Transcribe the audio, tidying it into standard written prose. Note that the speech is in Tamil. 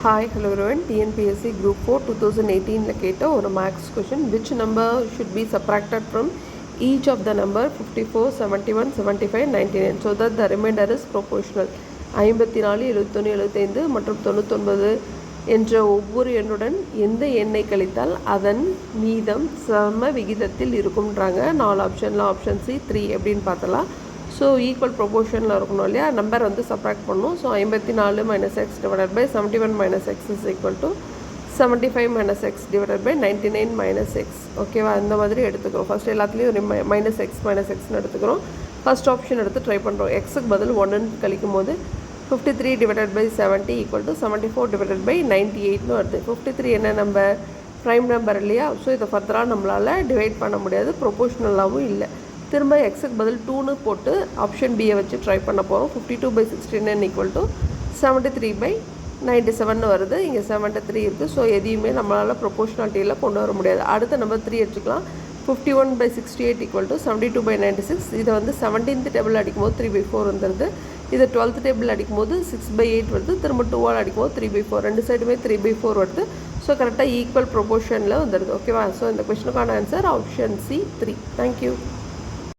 Hi, hello everyone. TNPSC Group 4 2018 கேட்ட ஒரு maths question. which number should be subtracted from each of the number 54, 71, 75, 99 so that the remainder is proportional. 54, 71, 75 மற்றும் 99 என்ற ஒவ்வொரு எண்ணுடன் எந்த எண்ணை கழித்தால் அதன் மீதம் சம விகிதத்தில் இருக்கும்ன்றாங்க. 4 ஆப்ஷனில் ஆப்ஷன் சி 3 எப்படின்னு பார்த்தலாம். ஸோ ஈக்குவல் ப்ரொபோர்ஷனில் இருக்கணும் இல்லையா, நம்பர் வந்து சப்ராக்ட் பண்ணணும். So 54 minus x divided by 71 minus x is equal to 75 minus x divided by 99 minus x. ஓகேவா, இந்த மாதிரி எடுத்துக்கிறோம். ஃபஸ்ட் எல்லாத்துலேயும் ஒரு மைனஸ் எக்ஸ்னு எடுத்துக்கிறோம். ஃபஸ்ட் ஆப்ஷன் எடுத்து ட்ரை பண்ணுறோம். எக்ஸுக்கு பதில் 1ன்னு கழிக்கும் போது 53 divided by 70 equal to 74 divided by 98னு வருது. 53 என்ன நம்பர், ப்ரைம் நம்பர் இல்லையா. ஸோ இதை ஃபர்தராக நம்மளால் டிவைட் பண்ண முடியாது, ப்ரொபோஷ்னலாகவும் இல்லை. திரும்ப எக்ஸுக்கு பதில் 2ன்னு போட்டு ஆப்ஷன் பியை வச்சு ட்ரை பண்ண போகிறோம். 52 பை 69 ஈக்குவல் டு 73 பை 97 வருது. இங்கே 73 இருக்குது. ஸோ எதையுமே நம்மளால் ப்ரொபோஷ்னாலிட்டியில் கொண்டு வர முடியாது. அடுத்த நம்பர் 3 வச்சுக்கலாம். 51 பை 68 ஈக்குவல் டு 72 பை 96. இதை வந்து 17th டேபிள் அடிக்கும்போது 3/4 வந்துடுது. இதை 12th டேபிள் அடிக்கும்போது 6/8 வருது. திரும்ப 2ஆல் அடிக்கும்போது 3/4. ரெண்டு சைடுமே 3/4 வருது. ஸோ கரெக்டாக ஈக்குவல் ப்ரொபோர்ஷனில் வந்துடுது. ஓகேவா. ஸோ இந்த கொஸ்டினுக்கான ஆன்சர் ஆப்ஷன் சி 3. தேங்க்யூ.